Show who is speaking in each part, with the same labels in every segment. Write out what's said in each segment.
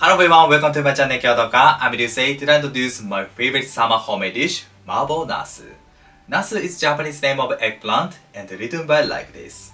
Speaker 1: Hello everyone, welcome to my channel Kyotoka. I'm Ryusei. Today I introduce my favorite summer homemade dish, Mabonasu. Nasu is Japanese name of eggplant and written by like this.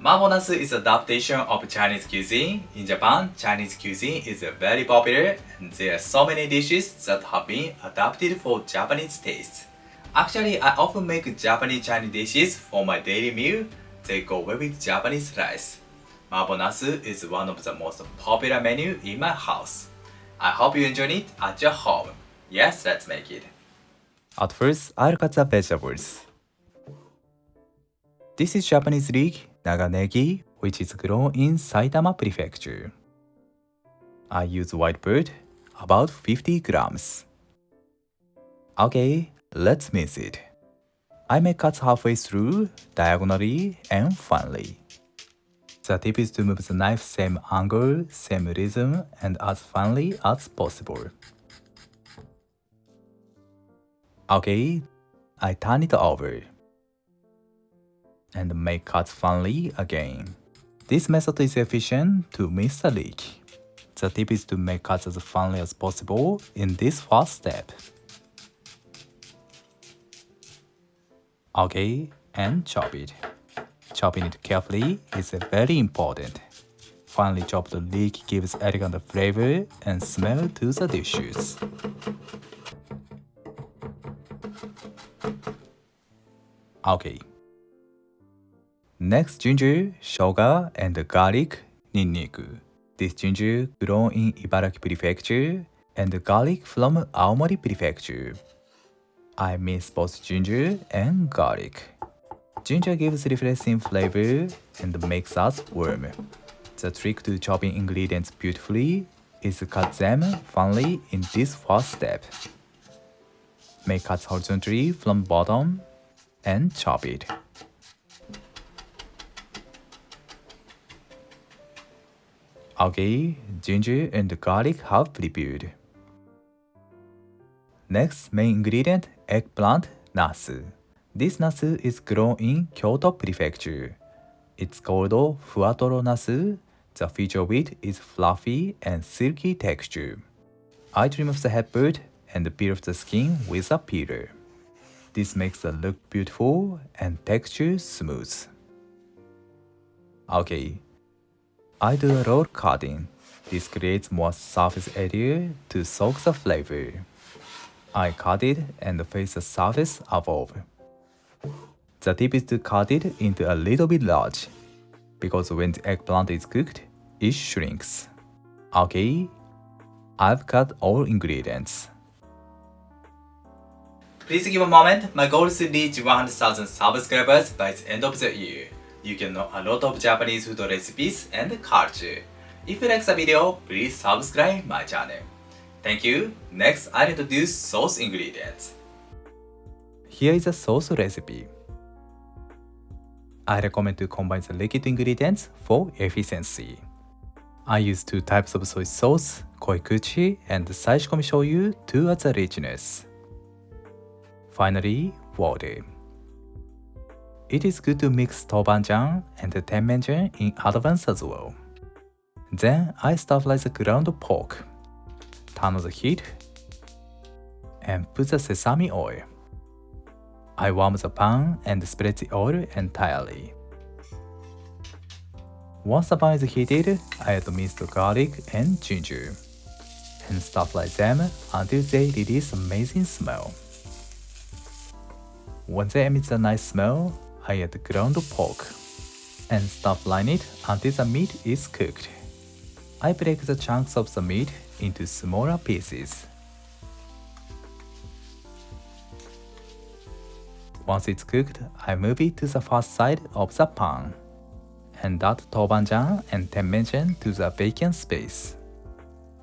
Speaker 1: Mabonasu is an adaptation of Chinese cuisine. In Japan, Chinese cuisine is very popular and there are so many dishes that have been adapted for Japanese taste. Actually, I often make Japanese Chinese dishes for my daily meal. They go well with Japanese rice. Mabonasu is one of the most popular menu in my house. I hope you enjoy it at your home. Yes, let's make it. At first, I'll cut the vegetables. This is Japanese leek, naganegi, which is grown in Saitama Prefecture. I use white bird, about 50 grams. Okay, let's mince it. I make cuts halfway through, diagonally and finely. The tip is to move the knife same angle, same rhythm, and as finely as possible. Okay, I turn it over and make cuts finely again. This method is efficient to mince the leek. The tip is to make cuts as finely as possible in this first step. Okay, and chop it. Chopping it carefully is very important. Finely chopped leek gives elegant flavor and smell to the dishes. Okay. Next, ginger, shoga, and garlic, ninniku. This ginger grown in Ibaraki Prefecture, and garlic from Aomori Prefecture. I mince both ginger and garlic. Ginger gives refreshing flavor and makes us warm. The trick to chopping ingredients beautifully is to cut them finely in this first step. Make cuts horizontally from bottom and chop it. Okay, ginger and garlic have prepared. Next main ingredient, eggplant nasu. This nasu is grown in Kyoto Prefecture. It's called fuatoro nasu. The feature of it is fluffy and silky texture. I trim off the head part and peel off the skin with a peeler. This makes the look beautiful and texture smooth. Okay, I do a roll cutting. This creates more surface area to soak the flavor. I cut it and face the surface above. The tip is to cut it into a little bit large, because when the eggplant is cooked, it shrinks. Okay, I've cut all ingredients. Please give a moment. My goal is to reach 100,000 subscribers by the end of the year. You can know a lot of Japanese food recipes and culture. If you like the video, please subscribe my channel. Thank you. Next, I'll introduce sauce ingredients. Here is a sauce recipe. I recommend to combine the liquid ingredients for efficiency. I use two types of soy sauce, koikuchi and Saishikomi shoyu to add the richness. Finally, water. It is good to mix Tobanjan and Tenmenjan in advance as well. Then I sterilize the ground pork. Turn on the heat and put the sesame oil. I warm the pan and spread the oil entirely. Once the pan is heated, I add minced garlic and ginger and sterilize them until they release amazing smell. When they emit a nice smell, I add ground pork and stir-fry it until the meat is cooked. I break the chunks of the meat into smaller pieces. Once it's cooked, I move it to the first side of the pan and add Tobanjan and Tenmenjan to the vacant space.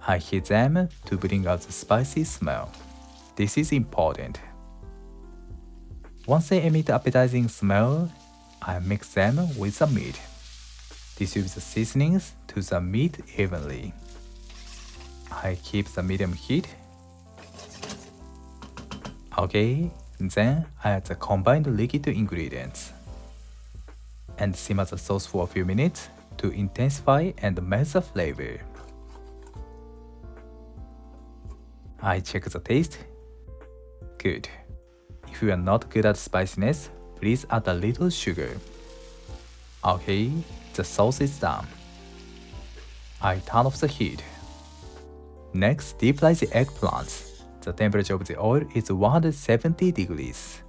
Speaker 1: I heat them to bring out the spicy smell. This is important. Once they emit appetizing smell, I mix them with the meat. Distribute the seasonings to the meat evenly. I keep the medium heat. Okay, then I add the combined liquid ingredients and simmer the sauce for a few minutes to intensify and melt the flavor. I check the taste. Good. If you are not good at spiciness, please add a little sugar. Okay, the sauce is done. I turn off the heat. Next, deep fry the eggplants. The temperature of the oil is 170 degrees.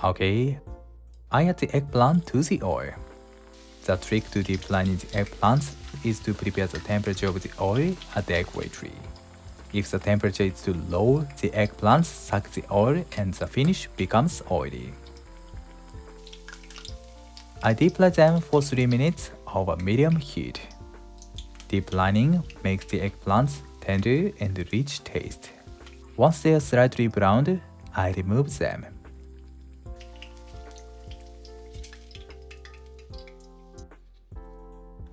Speaker 1: Okay, I add the eggplant to the oil. The trick to deep frying the eggplants is to prepare the temperature of the oil adequately. If the temperature is too low, the eggplants suck the oil and the finish becomes oily. I deep fry them for 3 minutes over medium heat. Deep frying makes the eggplants tender and rich taste. Once they are slightly browned, I remove them.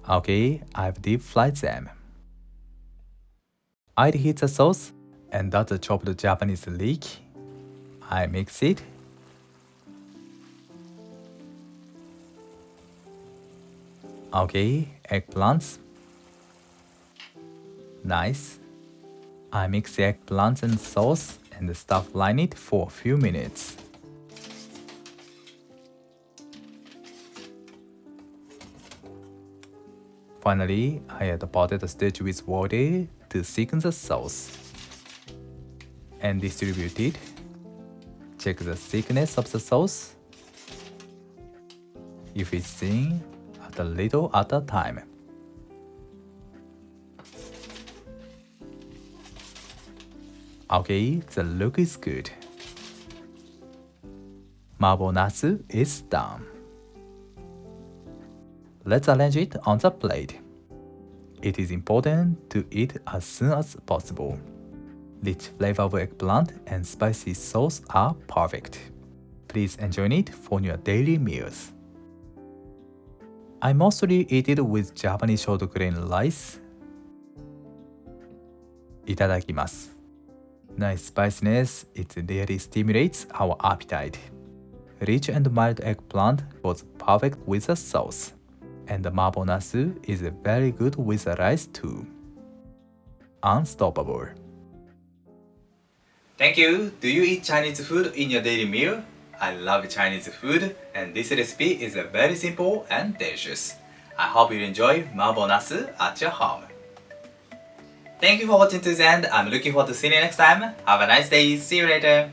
Speaker 1: Okay, I've deep fried them. I reheat the sauce and add the chopped Japanese leek. I mix it. Okay, eggplants. Nice. I mix the eggplants and sauce and stuff line it for a few minutes. Finally, I add the potato starch with water to thicken the sauce and distribute it. Check the thickness of the sauce. If it's thin, add a little at a time. Okay, the look is good. Mabonasu is done. Let's arrange it on the plate. It is important to eat as soon as possible. Rich flavor of eggplant and spicy sauce are perfect. Please enjoy it for your daily meals. I mostly eat it with Japanese short grain rice. いただきます. Nice spiciness, it really stimulates our appetite. Rich and mild eggplant goes perfect with the sauce. And the Mabonasu is very good with the rice too. Unstoppable. Thank you. Do you eat Chinese food in your daily meal? I love Chinese food and this recipe is very simple and delicious. I hope you enjoy Mabonasu at your home. Thank you for watching to the end. I'm looking forward to seeing you next time. Have a nice day. See you later.